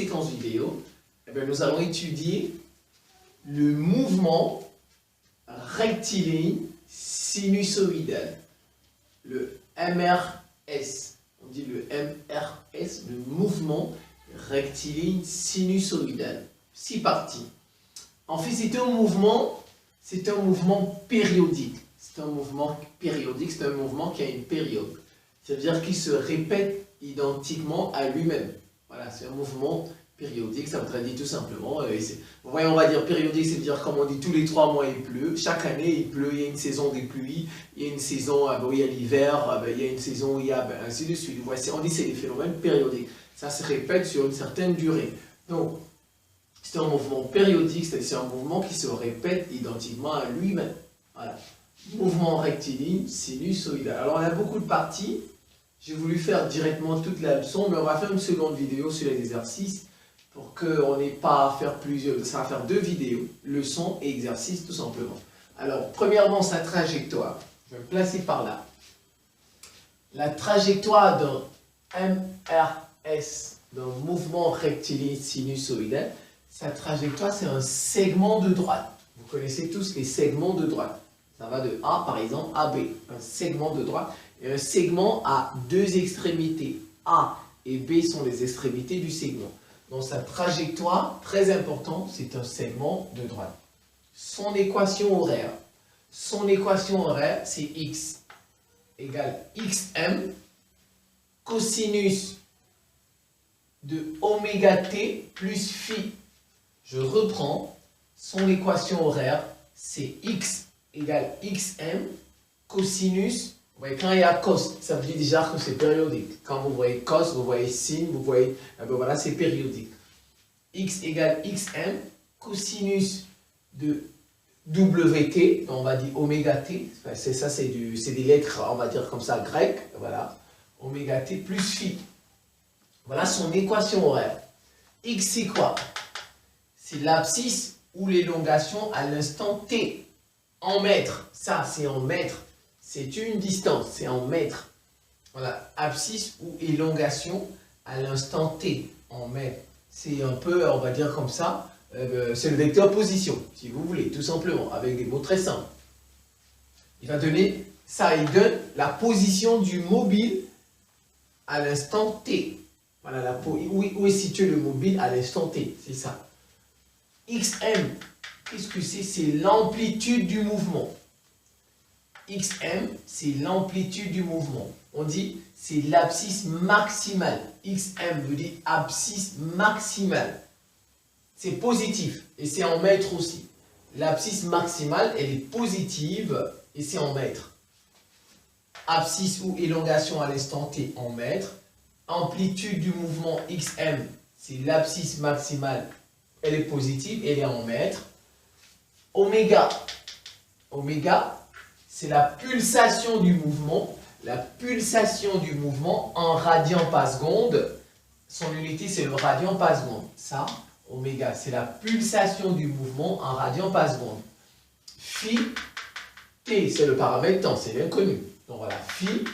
séquence vidéo, eh bien, nous allons étudier le mouvement rectiligne sinusoïdal, le MRS. On dit le MRS, le mouvement rectiligne sinusoïdal. 6 parties. En fait, c'est un mouvement périodique. C'est un mouvement périodique, c'est un mouvement qui a une période. C'est-à-dire qu'il se répète identiquement à lui-même. Voilà, c'est un mouvement périodique, ça voudrait dire tout simplement. Vous voyez, on va dire périodique, c'est-à-dire comme on dit tous les 3 mois il pleut. Chaque année il pleut, il y a une saison des pluies, il y a une saison où il y a l'hiver, il y a une saison où il y a ainsi de suite. Voici, on dit c'est des phénomènes périodiques. Ça se répète sur une certaine durée. Donc, c'est un mouvement périodique, c'est-à-dire un mouvement qui se répète identiquement à lui-même. Voilà. Mouvement rectiligne sinusoïdal. Alors, on a beaucoup de parties. J'ai voulu faire directement toute la leçon, mais on va faire une seconde vidéo sur les exercices pour qu'on n'ait pas à faire plusieurs. Ça va faire 2 vidéos, leçon et exercice tout simplement. Alors, premièrement, sa trajectoire. Je vais me placer par là. La trajectoire d'un MRS, d'un mouvement rectiligne sinusoïdal, sa trajectoire, c'est un segment de droite. Vous connaissez tous les segments de droite. Ça va de A, par exemple, à B. Un segment de droite. Et un segment a 2 extrémités. A et B sont les extrémités du segment. Donc sa trajectoire, très importante, c'est un segment de droite. Son équation horaire. Son équation horaire, c'est X égale XM cosinus de oméga T plus phi. Je reprends, son équation horaire, c'est X égale XM cosinus. Vous voyez, quand il y a cos, ça veut dire déjà que c'est périodique. Quand vous voyez cos, vous voyez sin, vous voyez, ben voilà, c'est périodique. X égale XM cosinus de WT, on va dire oméga T, enfin, c'est ça, c'est des lettres, on va dire comme ça, grecques, voilà, oméga T plus phi. Voilà son équation horaire. X c'est quoi? C'est l'abscisse ou l'élongation à l'instant T, en mètres. Ça, c'est en mètres. C'est une distance, c'est en mètres. Voilà, abscisse ou élongation à l'instant T, en mètres. C'est un peu, on va dire comme ça, c'est le vecteur position, si vous voulez, tout simplement, avec des mots très simples. Il va donner, ça, il donne la position du mobile à l'instant T. Voilà, où est situé le mobile à l'instant T, c'est ça. XM, qu'est-ce que c'est? C'est l'amplitude du mouvement. XM, c'est l'amplitude du mouvement. On dit, c'est l'abscisse maximale. XM veut dire abscisse maximale. C'est positif et c'est en mètres aussi. L'abscisse maximale, elle est positive et c'est en mètres. Abscisse ou élongation à l'instant T en mètres. Amplitude du mouvement XM, c'est l'abscisse maximale, elle est positive, elle est en mètres. Oméga, oméga, c'est la pulsation du mouvement. La pulsation du mouvement en radians par seconde. Son unité, c'est le radian par seconde. Ça, oméga, c'est la pulsation du mouvement en radians par seconde. Phi, T, c'est le paramètre temps, c'est l'inconnu. Donc voilà, phi,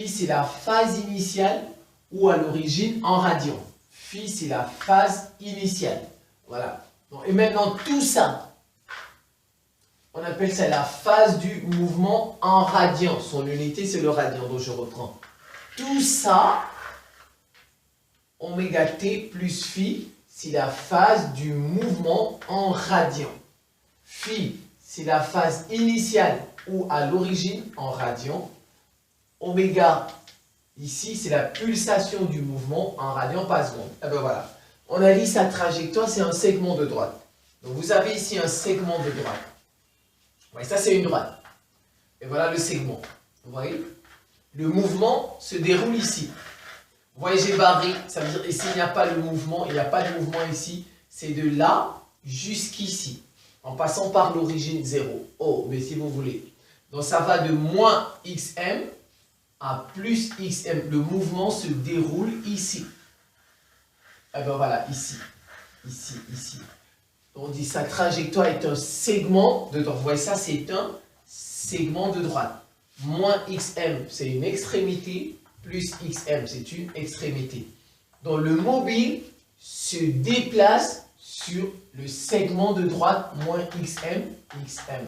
c'est la phase initiale ou à l'origine en radians. Phi, c'est la phase initiale. Voilà. Donc, et maintenant, tout ça, on appelle ça la phase du mouvement en radian. Son unité, c'est le radian. Donc, je reprends. Tout ça, oméga T plus phi, c'est la phase du mouvement en radian. Phi, c'est la phase initiale ou à l'origine en radian. Oméga, ici, c'est la pulsation du mouvement en radian par seconde. Et bien voilà. On a dit sa trajectoire, c'est un segment de droite. Donc, vous avez ici un segment de droite. Ouais, ça, c'est une droite. Et voilà le segment. Vous voyez? Le mouvement se déroule ici. Vous voyez, j'ai barré. Ça veut dire, ici, il n'y a pas le mouvement. Il n'y a pas de mouvement ici. C'est de là jusqu'ici. En passant par l'origine 0. Oh, mais si vous voulez. Donc, ça va de moins XM à plus XM. Le mouvement se déroule ici. Et bien voilà, ici. Ici, ici. On dit sa trajectoire est un segment de droite. Vous voyez ça, c'est un segment de droite. Moins XM, c'est une extrémité. Plus XM, c'est une extrémité. Donc le mobile se déplace sur le segment de droite moins xm, xm.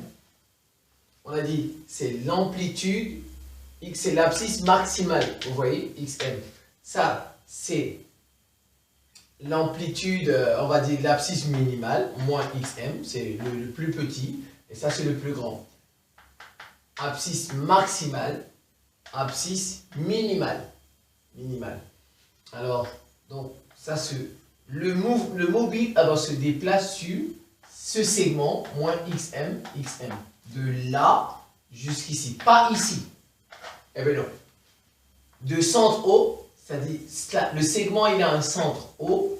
On a dit, c'est l'amplitude, x c'est l'abscisse maximale, vous voyez, xm. Ça, c'est l'amplitude, on va dire l'abscisse minimale, moins xm, c'est le plus petit, et ça c'est le plus grand. Abscisse maximale, abscisse minimale. Alors, donc, ça le mobile alors, se déplace sur ce segment, moins xm, xm. De là jusqu'ici, pas ici. Eh bien non. De centre O, c'est-à-dire le segment il a un centre O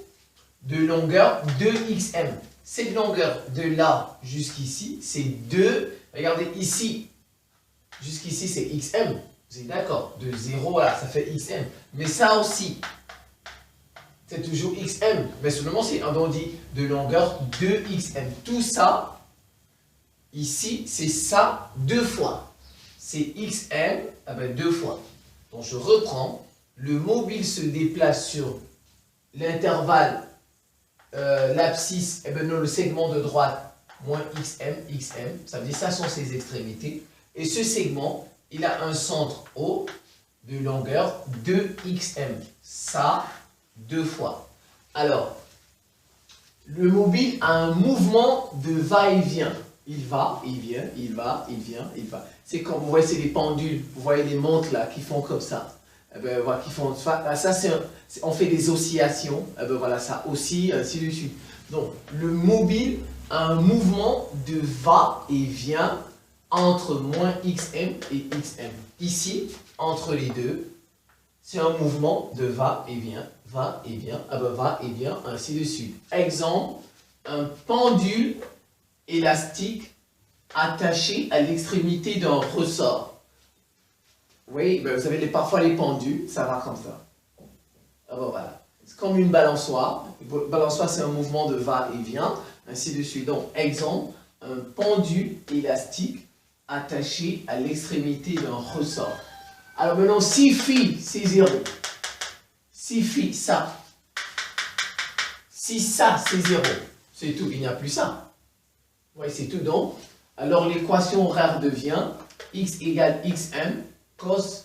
de longueur 2xm. Cette longueur de là jusqu'ici, c'est 2. Regardez ici, jusqu'ici c'est xm. Vous êtes d'accord? De 0, voilà, ça fait xm. Mais ça aussi, c'est toujours xm. Mais seulement c'est, on dit de longueur 2xm. Tout ça, ici, c'est ça 2 fois. C'est xm, ah ben 2 fois. Donc je reprends. Le mobile se déplace sur l'intervalle, l'abscisse, eh ben non, le segment de droite, moins xm, xm. Ça veut dire ça sont ses extrémités. Et ce segment, il a un centre O de longueur 2xm. Ça, 2 fois. Alors, le mobile a un mouvement de va-et-vient. Il va, il vient, il va, il vient, il va. C'est comme, vous voyez, c'est les pendules. Vous voyez les montres là qui font comme ça. Eh ben, voilà, qui font, ça, on fait des oscillations. Eh ben, voilà, ça oscille, ainsi de suite. Donc, le mobile a un mouvement de va-et-vient entre moins xm et xm. Ici, entre les deux, c'est un mouvement de va-et-vient, va-et-vient, va-et-vient, ainsi de suite. Exemple, un pendule élastique attaché à l'extrémité d'un ressort. Oui, ben vous savez, parfois les pendules, ça va comme ça. Ah ben voilà. C'est comme une balançoire. Une balançoire, c'est un mouvement de va-et-vient, ainsi de suite. Donc, exemple, un pendule élastique attaché à l'extrémité d'un ressort. Alors maintenant, si phi, c'est 0. Si phi, ça. Si ça, c'est 0. C'est tout, il n'y a plus ça. Oui, c'est tout donc. Alors l'équation horaire devient x égale xm cos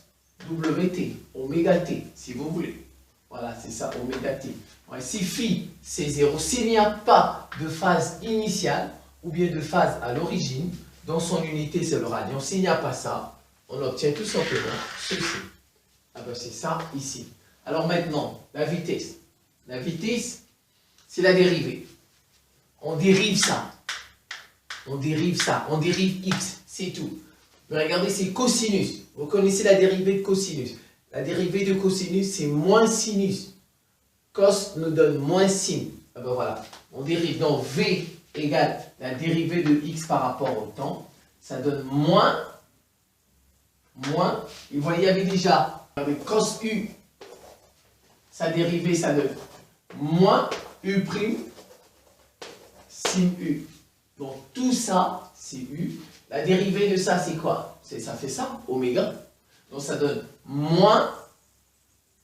wt, oméga t, si vous voulez. Voilà, c'est ça, oméga t. Ouais, si phi, c'est 0, s'il n'y a pas de phase initiale ou bien de phase à l'origine, dans son unité, c'est le radian. S'il n'y a pas ça, on obtient tout simplement ceci. Ah ben c'est ça ici. Alors maintenant, la vitesse. La vitesse, c'est la dérivée. On dérive ça. On dérive ça. On dérive x. C'est tout. Mais regardez, c'est cosinus. Vous connaissez la dérivée de cosinus. La dérivée de cosinus, c'est moins sinus. Cos nous donne moins sin. Ah ben voilà. On dérive. Donc v égale la dérivée de x par rapport au temps. Ça donne moins. Et vous voyez, il y avait déjà, avec cos u, sa dérivée, ça donne moins u', sin u. Donc tout ça, c'est u. La dérivée de ça, c'est quoi? Ça fait ça, oméga. Donc ça donne moins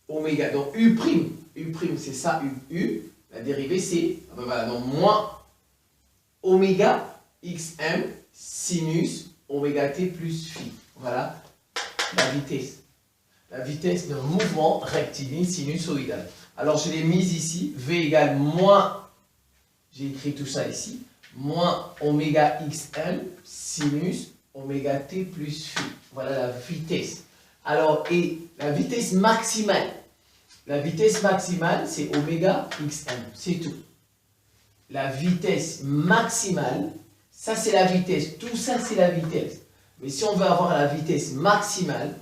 oméga. Donc u', c'est ça, u. La dérivée, c'est, voilà, donc moins oméga xm sinus oméga t plus phi. Voilà la vitesse. La vitesse d'un mouvement rectiligne sinusoïdal. Alors je l'ai mise ici, v égale moins, j'ai écrit tout ça ici, moins oméga xm sinus oméga t plus phi. Voilà la vitesse. Alors, et la vitesse maximale. La vitesse maximale, c'est oméga xm, c'est tout. La vitesse maximale, ça c'est la vitesse, tout ça c'est la vitesse. Mais si on veut avoir la vitesse maximale,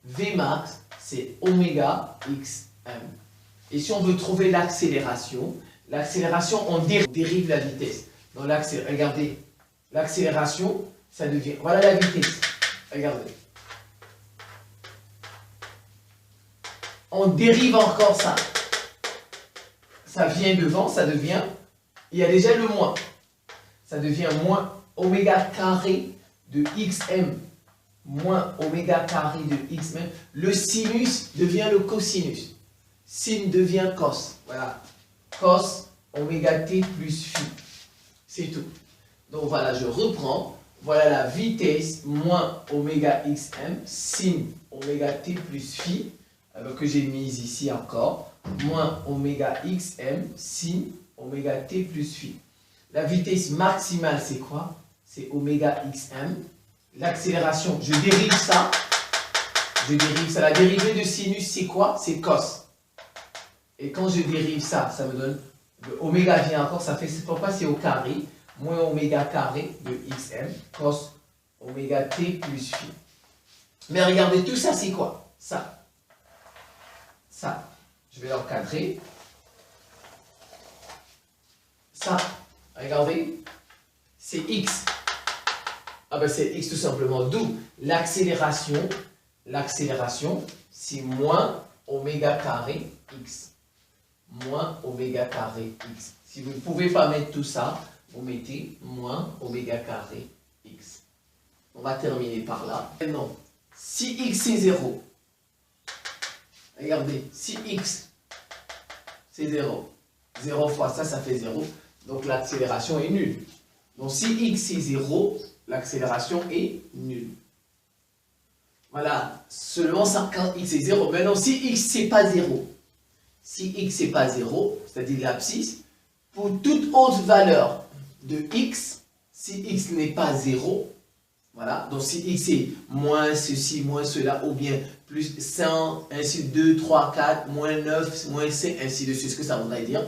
Vmax, c'est oméga xm. Et si on veut trouver l'accélération, on dérive la vitesse. Donc regardez, l'accélération, ça devient, voilà la vitesse. Regardez. On dérive encore ça. Ça vient devant, ça devient, il y a déjà le moins. Ça devient moins oméga carré de xm moins oméga carré de xm. Le sinus devient le cosinus. Sin devient cos. Voilà. cos oméga t plus phi. C'est tout. Donc voilà, je reprends. Voilà la vitesse moins oméga xm sin oméga t plus phi, que j'ai mise ici encore, moins oméga xm sin oméga t plus phi. La vitesse maximale, c'est quoi? C'est oméga xm. L'accélération, je dérive ça. La dérivée de sinus, c'est quoi? C'est cos. Et quand je dérive ça, ça me donne, le oméga vient encore, ça fait, c'est pourquoi c'est au carré, moins oméga carré de xm, cos oméga t plus phi. Mais regardez, tout ça, c'est quoi? Ça. Ça. Je vais l'encadrer. Ça. Regardez. C'est x. Ah ben c'est x tout simplement. D'où l'accélération. L'accélération, c'est moins oméga carré x. Moins oméga carré x. Si vous ne pouvez pas mettre tout ça, vous mettez moins oméga carré x. On va terminer par là. Maintenant, si x c'est 0, regardez, si x c'est 0, 0 fois ça, ça fait 0, donc l'accélération est nulle. Donc si x c'est 0, l'accélération est nulle. Voilà, seulement ça quand x est 0. Maintenant, si x c'est pas 0, si x c'est pas 0, c'est-à-dire l'abscisse, pour toute autre valeur de x, si x n'est pas 0, voilà, donc si x est moins ceci, moins cela, ou bien plus 100, ainsi 2, 3, 4, moins 9, moins 5, ainsi de suite, ce que ça voudrait dire,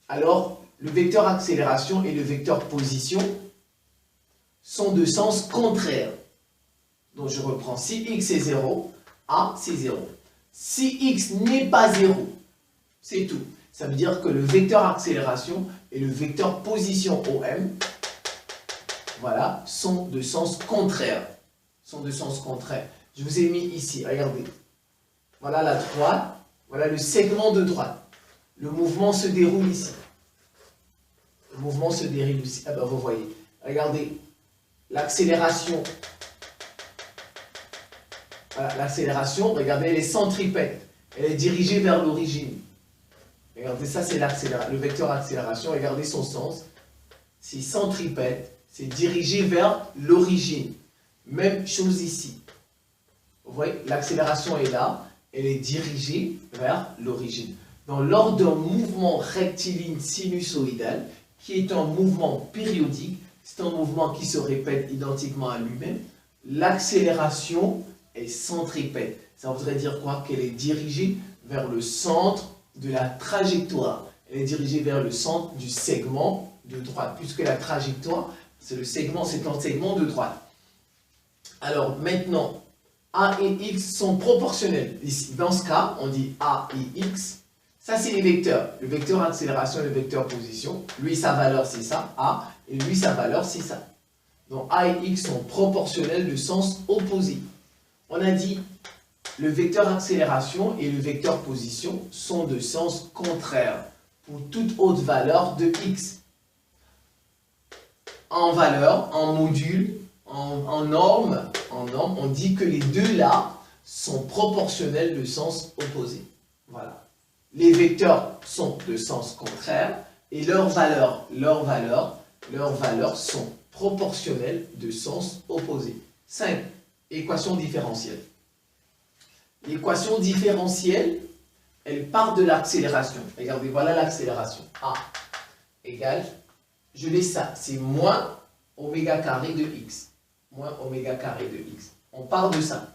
alors le vecteur accélération et le vecteur position sont de sens contraire. Donc je reprends, si x est 0, a c'est 0. Si x n'est pas 0, c'est tout. Ça veut dire que le vecteur accélération et le vecteur position OM, voilà, sont de sens contraire. Sont de sens contraire. Je vous ai mis ici, regardez. Voilà la droite, voilà le segment de droite. Le mouvement se déroule ici. Le mouvement se déroule ici. Ah ben vous voyez, regardez, l'accélération. Voilà, l'accélération, regardez, elle est centripète. Elle est dirigée vers l'origine. Regardez, ça c'est le vecteur accélération. Regardez son sens. C'est centripète. C'est dirigé vers l'origine. Même chose ici. Vous voyez, l'accélération est là. Elle est dirigée vers l'origine. Donc, lors d'un mouvement rectiligne sinusoïdal, qui est un mouvement périodique, c'est un mouvement qui se répète identiquement à lui-même, l'accélération est centripète. Ça voudrait dire quoi? Qu'elle est dirigée vers le centre de la trajectoire. Elle est dirigée vers le centre du segment de droite, puisque la trajectoire, c'est un segment de droite. Alors maintenant, A et X sont proportionnels. Ici, dans ce cas, on dit A et X. Ça, c'est les vecteurs. Le vecteur accélération et le vecteur position. Lui, sa valeur, c'est ça, A. Et lui, sa valeur, c'est ça. Donc, A et X sont proportionnels de sens opposé. On a dit le vecteur accélération et le vecteur position sont de sens contraire pour toute autre valeur de X. En valeur, en module, en norme, on dit que les deux là sont proportionnels de sens opposé. Voilà. Les vecteurs sont de sens contraire et leurs valeurs sont proportionnelles de sens opposé. 5. Équation différentielle. L'équation différentielle, elle part de l'accélération. Regardez, voilà l'accélération. A égale, je laisse ça, c'est moins oméga carré de x. Moins oméga carré de x. On part de ça.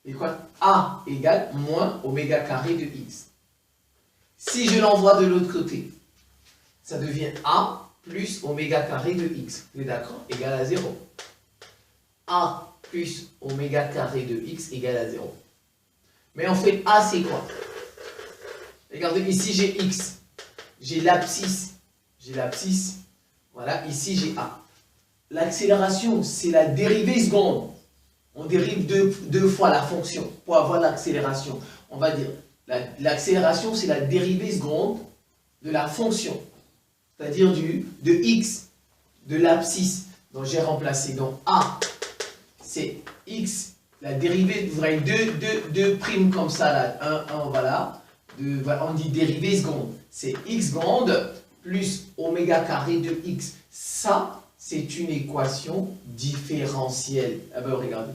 Et quoi? A égale moins oméga carré de x. Si je l'envoie de l'autre côté, ça devient A plus oméga carré de x. Vous êtes d'accord? Égal à 0. A plus oméga carré de x égale à 0. Mais en fait, A c'est quoi? Regardez, ici j'ai x. J'ai l'abscisse. Voilà, ici j'ai A. L'accélération, c'est la dérivée seconde. On dérive deux fois la fonction pour avoir l'accélération. On va dire, l'accélération, c'est la dérivée seconde de la fonction. C'est-à-dire de x, de l'abscisse. Donc j'ai remplacé, donc A, c'est x, la dérivée, vous voyez deux primes comme ça, là, 1, voilà. voilà, on dit dérivée seconde. C'est x seconde plus oméga carré de x. Ça, c'est une équation différentielle. Ah ben, regardez.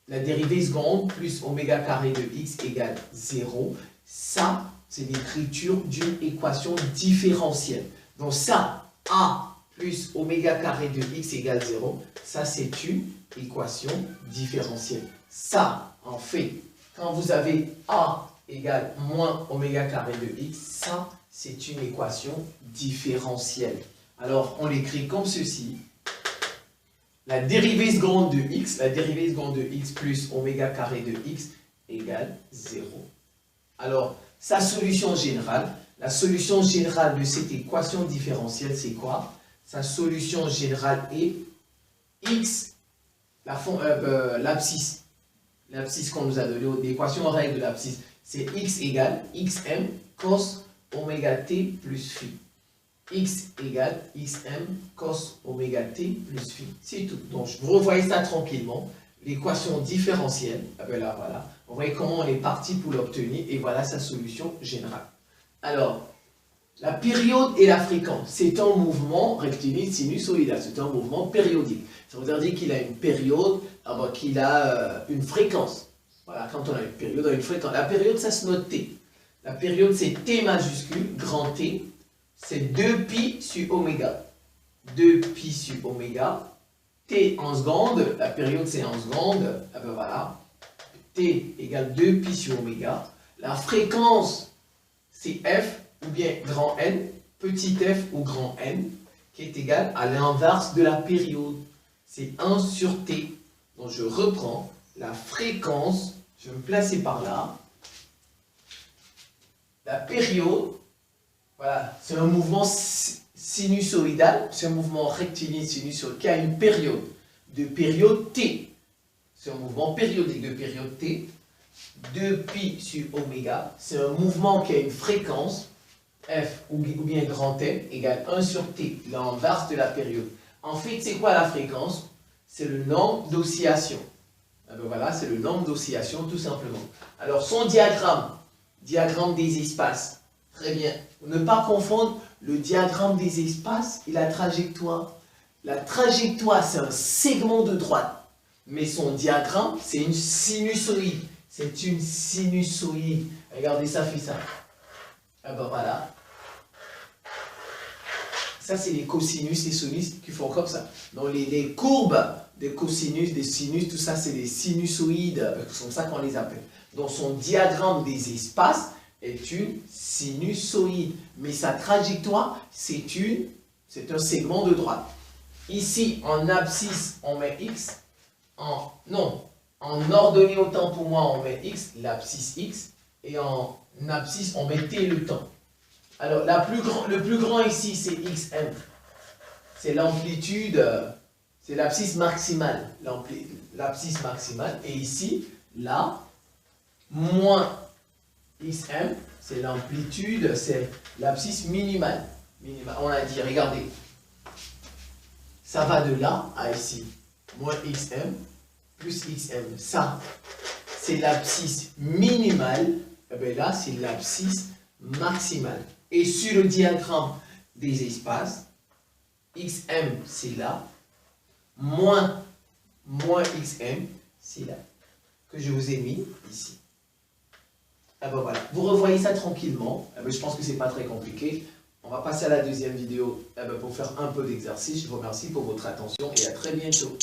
La dérivée seconde plus oméga carré de x égale 0. Ça, c'est l'écriture d'une équation différentielle. Donc ça, a plus oméga carré de x égale 0, ça c'est une équation différentielle. Ça, en fait, quand vous avez a égale moins oméga carré de x, ça c'est une équation différentielle. Alors on l'écrit comme ceci. La dérivée seconde de x plus oméga carré de x égale 0. Alors, sa solution générale, la solution générale de cette équation différentielle, c'est quoi? Sa solution générale est x, l'abscisse qu'on nous a donné, l'équation en règle de l'abscisse, c'est x égale xm cos oméga t plus phi. X égale xm cos oméga t plus phi. C'est tout. Donc, vous revoyez ça tranquillement. L'équation différentielle, ah ben là, voilà. Vous voyez comment on est parti pour l'obtenir et voilà sa solution générale. Alors, la période et la fréquence, c'est un mouvement rectiligne sinusoïdal, c'est un mouvement périodique. Ça veut dire qu'il a une période, qu'il a une fréquence. Voilà, quand on a une période, on a une fréquence. La période, ça se note T. La période, c'est T majuscule, grand T. C'est 2pi sur oméga. 2pi sur oméga. T en secondes, la période c'est en secondes. Ah ben voilà. T égale 2pi sur oméga. La fréquence, c'est F ou bien grand N, petit f ou grand N, qui est égal à l'inverse de la période. C'est 1 sur T. Donc je reprends la fréquence, je vais me placer par là. La période, voilà, c'est un mouvement sinusoïdal, c'est un mouvement rectiligne sinusoïdal qui a une période de période T. C'est un mouvement périodique de période T. 2pi sur oméga, c'est un mouvement qui a une fréquence f ou bien grand N égale 1 sur T, l'inverse de la période. En fait, c'est quoi la fréquence? C'est le nombre d'oscillations. Ben voilà, c'est le nombre d'oscillations tout simplement. Alors son diagramme des espaces. Très bien. Ne pas confondre le diagramme des espaces et la trajectoire. La trajectoire, c'est un segment de droite. Mais son diagramme, c'est une sinusoïde. C'est une sinusoïde. Regardez, ça fait ça. Ah ben voilà. Ça, c'est les cosinus, les sinus qui font comme ça. Donc, les courbes des cosinus, des sinus, tout ça, c'est les sinusoïdes. C'est comme ça qu'on les appelle. Donc, son diagramme des espaces est une sinusoïde. Mais sa trajectoire, c'est un segment de droite. Ici, en abscisse, on met x. En ordonnée au temps pour moi, on met x, l'abscisse x. Et en abscisse, on met t le temps. Alors, le plus grand ici, c'est xm. C'est l'amplitude, c'est l'abscisse maximale. L'abscisse maximale. Et ici, là, moins xm, c'est l'amplitude, c'est l'abscisse minimale. On a dit, regardez, ça va de là à ici. Moins xm plus xm. Ça, c'est l'abscisse minimale. Et bien là, c'est l'abscisse maximale. Et sur le diagramme des espaces, xm, c'est là. Moins xm, c'est là. Que je vous ai mis ici. Ah ben voilà. Vous revoyez ça tranquillement. Ah ben je pense que ce n'est pas très compliqué. On va passer à la deuxième vidéo pour faire un peu d'exercice. Je vous remercie pour votre attention et à très bientôt.